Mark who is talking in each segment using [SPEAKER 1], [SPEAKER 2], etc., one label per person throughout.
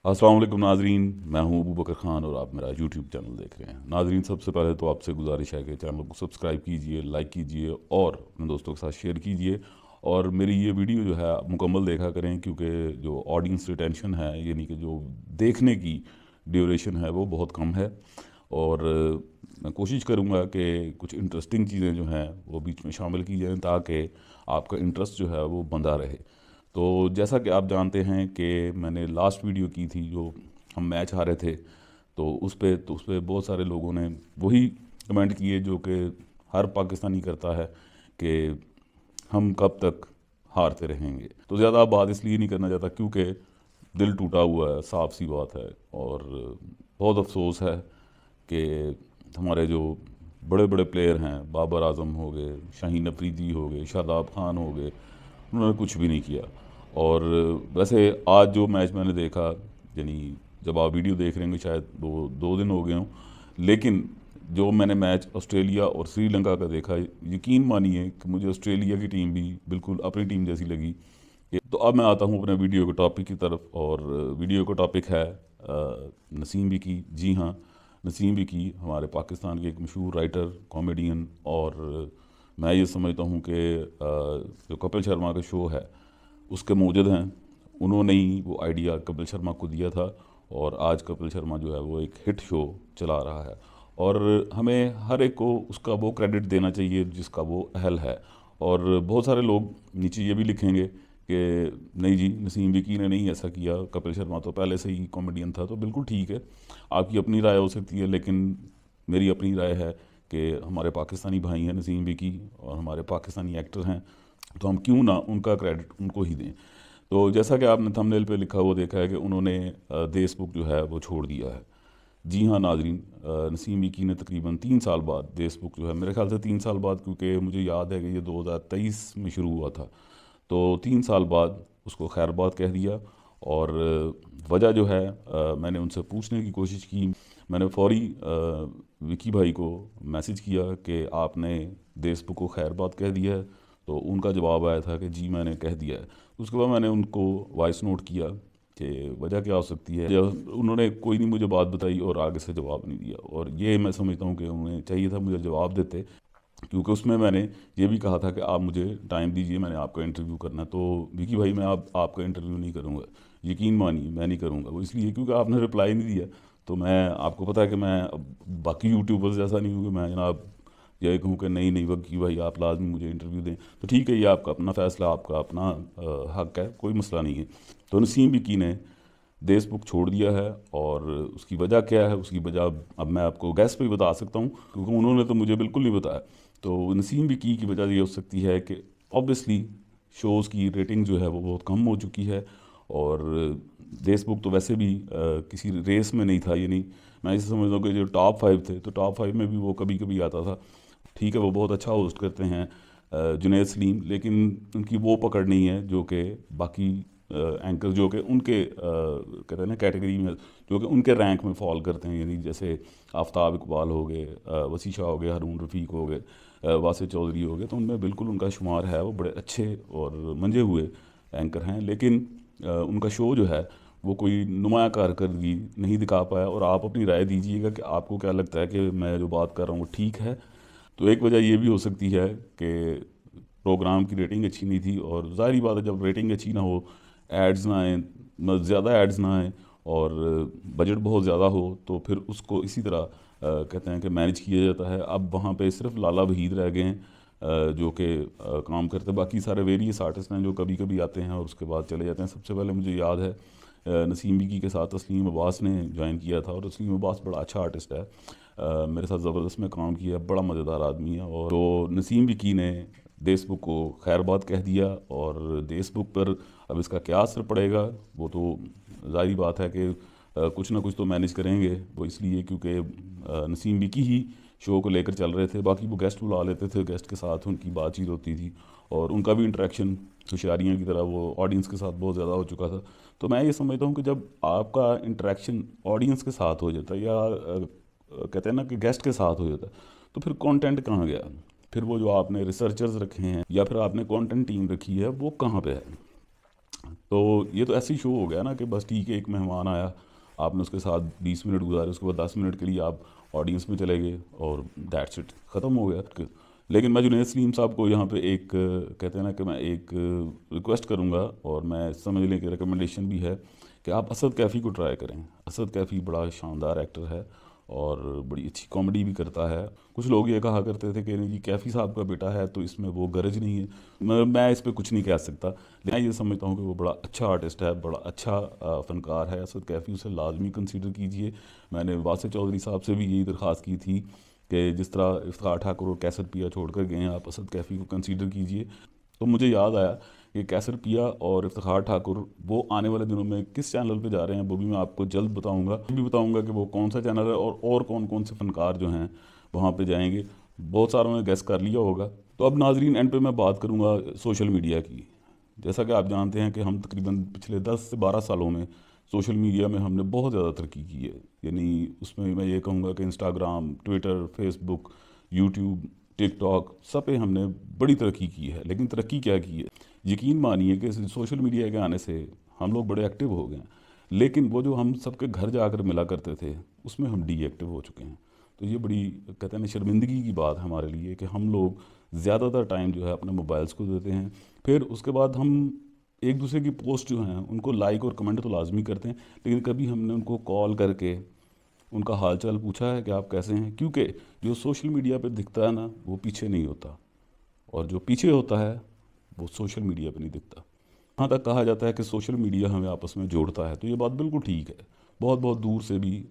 [SPEAKER 1] अस्सलाम वालेकुम नाजरीन, मैं हूं अबू बकर ख़ान और आप मेरा यूट्यूब चैनल देख रहे हैं। नाजरीन, सबसे पहले तो आपसे गुजारिश है कि चैनल को सब्सक्राइब कीजिए, लाइक कीजिए और अपने दोस्तों के साथ शेयर कीजिए। और मेरी ये वीडियो जो है आप मुकम्मल देखा करें, क्योंकि जो ऑडियंस रिटेंशन है, यानी कि जो देखने की ड्यूरेशन है, वो बहुत कम है। और मैं कोशिश करूँगा कि कुछ इंटरेस्टिंग चीज़ें जो हैं वो बीच में शामिल की जाएँ, ताकि आपका इंटरेस्ट जो है वो बंधा रहे। तो जैसा कि आप जानते हैं कि मैंने लास्ट वीडियो की थी, जो हम मैच हारे थे, तो उस पे बहुत सारे लोगों ने वही कमेंट किए जो कि हर पाकिस्तानी करता है, कि हम कब तक हारते रहेंगे। तो ज़्यादा बात इसलिए नहीं करना चाहता क्योंकि दिल टूटा हुआ है, साफ सी बात है। और बहुत अफसोस है कि हमारे जो बड़े बड़े प्लेयर हैं, बाबर आजम हो गए, शाहीन अफरीदी हो गए, शादाब खान हो गए, उन्होंने कुछ भी नहीं किया। और वैसे आज जो मैच मैंने देखा, यानी जब आप वीडियो देख रहे होंगे शायद वो 2 दिन हो गए हों, लेकिन जो मैंने मैच ऑस्ट्रेलिया और श्रीलंका का देखा, यकीन मानिए कि मुझे ऑस्ट्रेलिया की टीम भी बिल्कुल अपनी टीम जैसी लगी। तो अब मैं आता हूँ अपने वीडियो के टॉपिक की तरफ, और वीडियो का टॉपिक है नसीम विकी। जी हाँ, नसीम विकी हमारे पाकिस्तान के एक मशहूर राइटर, कॉमेडियन, और मैं ये समझता हूँ कि जो कपिल शर्मा का शो है उसके मौजूद हैं। उन्होंने ही वो आइडिया कपिल शर्मा को दिया था, और आज कपिल शर्मा जो है वो एक हिट शो चला रहा है। और हमें हर एक को उसका वो क्रेडिट देना चाहिए जिसका वो अहल है। और बहुत सारे लोग नीचे ये भी लिखेंगे कि नहीं जी, नसीम विकी ने नहीं ऐसा किया, कपिल शर्मा तो पहले से ही कॉमेडियन था। तो बिल्कुल ठीक है, आपकी अपनी राय हो सकती है, लेकिन मेरी अपनी राय है कि हमारे पाकिस्तानी भाई हैं नसीम विकी, और हमारे पाकिस्तानी एक्टर हैं, तो हम क्यों ना उनका क्रेडिट उनको ही दें। तो जैसा कि आपने थंबनेल पे लिखा वो देखा है कि उन्होंने देशमुख जो है वो छोड़ दिया है। जी हाँ नाजरीन, नसीम विकी ने तकरीबन 3 साल बाद देशमुख जो है, मेरे ख्याल से 3 साल बाद, क्योंकि मुझे याद है कि ये 2023 में शुरू हुआ था, तो 3 साल बाद उसको खैरबाद कह दिया। और वजह जो है, मैंने उनसे पूछने की कोशिश की। मैंने फौरी विकी भाई को मैसेज किया कि आपने देशमुख को खैरबाद कह दिया है। तो उनका जवाब आया था कि जी मैंने कह दिया है। उसके बाद मैंने उनको वॉइस नोट किया कि वजह क्या हो सकती है। जब उन्होंने कोई नहीं मुझे बात बताई और आगे से जवाब नहीं दिया, और ये मैं समझता हूँ कि उन्हें चाहिए था मुझे जवाब देते, क्योंकि उसमें मैंने ये भी कहा था कि आप मुझे टाइम दीजिए, मैंने आपका इंटरव्यू करना है। तो विकी भाई, मैं आपका इंटरव्यू नहीं करूँगा, यकीन मानिए मैं नहीं करूँगा। वो इसलिए क्योंकि आपने रिप्लाई नहीं दिया। तो मैं, आपको पता है कि मैं अब बाकी यूट्यूबर्स जैसा नहीं हूँ कि मैं जनाब ये कहूँ कि नहीं नहीं विकी भाई आप लाजमी मुझे इंटरव्यू दें। तो ठीक है, ये आपका अपना फ़ैसला, आपका अपना हक है, कोई मसला नहीं है। तो नसीम विकी ने देशमुख छोड़ दिया है, और उसकी वजह क्या है, उसकी वजह अब मैं आपको गैस पे ही बता सकता हूँ, क्योंकि उन्होंने तो मुझे बिल्कुल नहीं बताया। तो नसीम विकी की वजह ये हो सकती है कि ऑब्वियसली शोज़ की रेटिंग जो है वो बहुत कम हो चुकी है। और देशमुख तो वैसे भी किसी रेस में नहीं था, यानी मैं इसे समझता हूँ कि जो टॉप 5 थे, तो टॉप 5 में भी वो कभी कभी आता था। ठीक है, वो बहुत अच्छा होस्ट करते हैं, जुनैद सलीम, लेकिन उनकी वो पकड़ नहीं है जो कि बाकी एंकर जो कि उनके कहते हैं ना कैटेगरी में, जो कि उनके रैंक में फॉल करते हैं। यानी जैसे आफ्ताब इकबाल हो गए, वसी शाह हो गए, हारून रफ़ीक हो गए, वासिफ चौधरी हो गए, तो उनमें बिल्कुल उनका शुमार है। वो बड़े अच्छे और मंजे हुए एंकर हैं, लेकिन उनका शो जो है वो कोई नुमाया कारकर्दगी नहीं दिखा पाया। और आप अपनी राय दीजिएगा कि आपको क्या लगता है कि मैं जो बात कर रहा हूँ वो ठीक है। तो एक वजह ये भी हो सकती है कि प्रोग्राम की रेटिंग अच्छी नहीं थी, और ज़ाहिर बात है जब रेटिंग अच्छी ना हो, एड्स ना आए, ज़्यादा एड्स ना आए, और बजट बहुत ज़्यादा हो, तो फिर उसको इसी तरह कहते हैं कि मैनेज किया जाता है। अब वहाँ पे सिर्फ लाला वहीद रह गए हैं जो कि काम करते, बाकी सारे वेरियस आर्टिस्ट हैं जो कभी कभी आते हैं और उसके बाद चले जाते हैं। सबसे पहले मुझे याद है नसीम विकी के साथ तस्लीम अब्बास ने ज्वाइन किया था, और तस्लीम अब्बास बड़ा अच्छा आर्टिस्ट है, मेरे साथ ज़बरदस्त में काम किया, बड़ा मज़ेदार आदमी है। और तो नसीम विकी ने देशमुख को खैरबाद कह दिया, और देशमुख पर अब इसका क्या असर पड़ेगा, वो तो ज़ाहिर बात है कि कुछ ना कुछ तो मैनेज करेंगे वो, इसलिए क्योंकि नसीम विकी ही शो को लेकर चल रहे थे। बाकी वो गेस्ट बुला लेते थे, गेस्ट के साथ उनकी बातचीत होती थी, और उनका भी इंटरेक्शन होशियारियों की तरह वो ऑडियंस के साथ बहुत ज़्यादा हो चुका था। तो मैं ये समझता हूँ कि जब आपका इंटरेक्शन ऑडियंस के साथ हो जाता है, या कहते हैं ना कि गेस्ट के साथ हो जाता है, तो फिर कंटेंट कहाँ गया? फिर वो जो आपने रिसर्चर्स रखे हैं या फिर आपने कंटेंट टीम रखी है, वो कहाँ पे है? تو یہ تو ایسے ہی شو ہو گیا نا کہ بس ٹھیک ہے، ایک مہمان آیا، آپ نے اس کے ساتھ 20 منٹ گزارے، اس کے بعد 10 منٹ کے لیے آپ آڈینس میں چلے گئے اور دیٹس اٹ، ختم ہو گیا۔ لیکن میں جنید سلیم صاحب کو یہاں پہ ایک کہتے ہیں نا کہ میں ایک ریکویسٹ کروں گا، اور میں سمجھ لیں کہ ریکمنڈیشن بھی ہے کہ آپ اسد کیفی کو ٹرائی کریں۔ اسد کیفی بڑا شاندار ایکٹر ہے اور بڑی اچھی کامیڈی بھی کرتا ہے۔ کچھ لوگ یہ کہا کرتے تھے کہ نہیں جی کیفی صاحب کا بیٹا ہے تو اس میں وہ غرض نہیں ہے، میں اس پہ کچھ نہیں کہہ سکتا، لیکن میں یہ سمجھتا ہوں کہ وہ بڑا اچھا آرٹسٹ ہے، بڑا اچھا فنکار ہے اسد کیفی، اسے لازمی کنسیڈر کیجئے۔ میں نے واسع چودھری صاحب سے بھی یہی درخواست کی تھی کہ جس طرح افتخار ٹھاکر اور کیسر پیا چھوڑ کر گئے ہیں، آپ اسد کیفی کو کنسیڈر کیجئے۔ تو مجھے یاد آیا کہ کیسر پیا اور افتخار ٹھاکر وہ آنے والے دنوں میں کس چینل پہ جا رہے ہیں، وہ بھی میں آپ کو جلد بتاؤں گا۔ بھی بتاؤں گا کہ وہ کون سا چینل ہے اور کون کون سے فنکار جو ہیں وہاں پہ جائیں گے۔ بہت ساروں نے گیس کر لیا ہوگا۔ تو اب ناظرین اینڈ پہ میں بات کروں گا سوشل میڈیا کی۔ جیسا کہ آپ جانتے ہیں کہ ہم تقریباً پچھلے 10 سے 12 سالوں میں سوشل میڈیا میں ہم نے بہت زیادہ ترقی کی ہے، یعنی اس میں یہ کہوں گا کہ انسٹاگرام، ٹویٹر، فیس بک، یوٹیوب، ٹک ٹاک، سب پہ ہم نے بڑی ترقی کی ہے۔ لیکن ترقی کیا کی ہے؟ یقین مانیے کہ سوشل میڈیا کے آنے سے ہم لوگ بڑے ایکٹیو ہو گئے ہیں، لیکن وہ جو ہم سب کے گھر جا کر ملا کرتے تھے اس میں ہم ڈی ایکٹیو ہو چکے ہیں۔ تو یہ بڑی کہتے ہیں شرمندگی کی بات ہے ہمارے لیے کہ ہم لوگ زیادہ تر ٹائم جو ہے اپنے موبائلس کو دیتے ہیں، پھر اس کے بعد ہم ایک دوسرے کی پوسٹ جو ہیں ان کو لائک اور کمنٹ تو لازمی کرتے ہیں، لیکن کبھی ہم نے ان کو کال کر کے ان کا حال چال پوچھا ہے کہ آپ کیسے ہیں؟ کیونکہ جو سوشل میڈیا پہ دکھتا ہے نا وہ پیچھے نہیں ہوتا، اور جو پیچھے ہوتا ہے وہ سوشل میڈیا پہ نہیں دکھتا۔ یہاں تک کہا جاتا ہے کہ سوشل میڈیا ہمیں آپس میں جوڑتا ہے، تو یہ بات بالکل ٹھیک ہے، بہت بہت دور سے بھی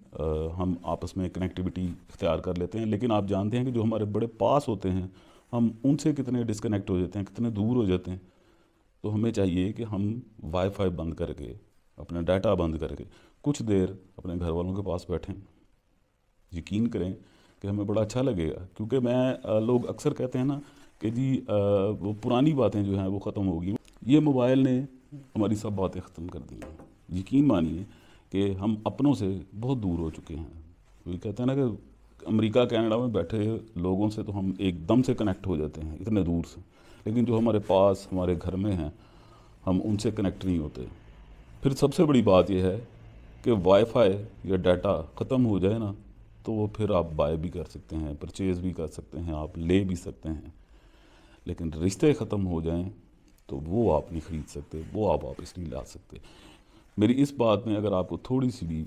[SPEAKER 1] ہم آپس میں کنیکٹیوٹی اختیار کر لیتے ہیں، لیکن آپ جانتے ہیں کہ جو ہمارے بڑے پاس ہوتے ہیں ہم ان سے کتنے ڈسکنیکٹ ہو جاتے ہیں، کتنے دور ہو جاتے ہیں۔ تو ہمیں چاہیے کہ ہم وائی فائی بند کر کے، اپنا ڈیٹا بند کر کے کچھ دیر اپنے گھر والوں کے پاس بیٹھیں۔ یقین کریں کہ ہمیں بڑا اچھا لگے گا، کیونکہ لوگ اکثر کہتے ہیں نا کہ جی وہ پرانی باتیں جو ہیں وہ ختم ہوگی، یہ موبائل نے ہماری سب باتیں ختم کر دی ہیں۔ یقین مانیے کہ ہم اپنوں سے بہت دور ہو چکے ہیں۔ کوئی کہتے ہیں نا کہ امریکہ کینیڈا میں بیٹھے لوگوں سے تو ہم ایک دم سے کنیکٹ ہو جاتے ہیں اتنے دور سے، لیکن جو ہمارے پاس ہمارے گھر میں ہیں ہم ان سے کنیکٹ نہیں ہوتے۔ پھر سب سے بڑی بات یہ ہے کہ وائی فائی یا ڈیٹا ختم ہو جائے نا تو وہ پھر آپ بائی بھی کر سکتے ہیں، پرچیز بھی کر سکتے ہیں، آپ لے بھی سکتے ہیں، لیکن رشتے ختم ہو جائیں تو وہ آپ نہیں خرید سکتے، وہ آپ واپس نہیں لا سکتے۔ میری اس بات میں اگر آپ کو تھوڑی سی بھی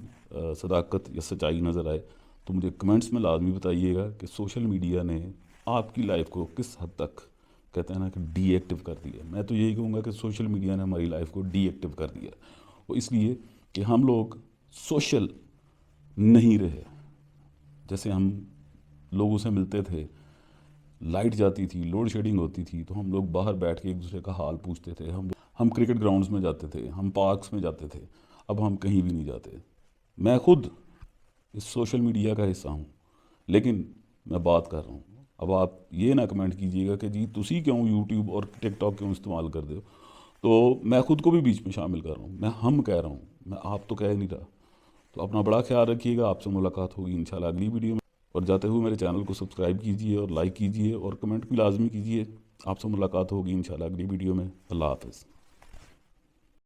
[SPEAKER 1] صداقت یا سچائی نظر آئے تو مجھے کمنٹس میں لازمی بتائیے گا کہ سوشل میڈیا نے آپ کی لائف کو کس حد تک کہتے ہیں نا کہ ڈی ایکٹیو کر دیا۔ میں تو یہی کہوں گا کہ سوشل میڈیا نے ہماری لائف کو ڈی ایکٹیو کر دیا، وہ اس لیے کہ ہم لوگ سوشل نہیں رہے۔ جیسے ہم لوگوں سے ملتے تھے، لائٹ جاتی تھی، لوڈ شیڈنگ ہوتی تھی تو ہم لوگ باہر بیٹھ کے ایک دوسرے کا حال پوچھتے تھے، ہم کرکٹ گراؤنڈز میں جاتے تھے، ہم پارکس میں جاتے تھے، اب ہم کہیں بھی نہیں جاتے۔ میں خود اس سوشل میڈیا کا حصہ ہوں، لیکن میں بات کر رہا ہوں، اب آپ یہ نہ کمنٹ کیجئے گا کہ جی تسی کیوں یوٹیوب اور ٹک ٹاک کیوں استعمال کر دے ہو، تو میں خود کو بھی بیچ میں شامل کر رہا ہوں، میں ہم کہہ رہا ہوں، میں آپ تو کہہ نہیں رہا۔ تو اپنا بڑا خیال رکھیے گا، آپ سے ملاقات ہوگی انشاءاللہ اگلی ویڈیو میں، اور جاتے ہوئے میرے چینل کو سبسکرائب کیجئے اور لائک کیجئے اور کمنٹ بھی لازمی کیجئے۔ آپ سے ملاقات ہوگی انشاءاللہ اگلی ویڈیو میں۔ اللہ حافظ۔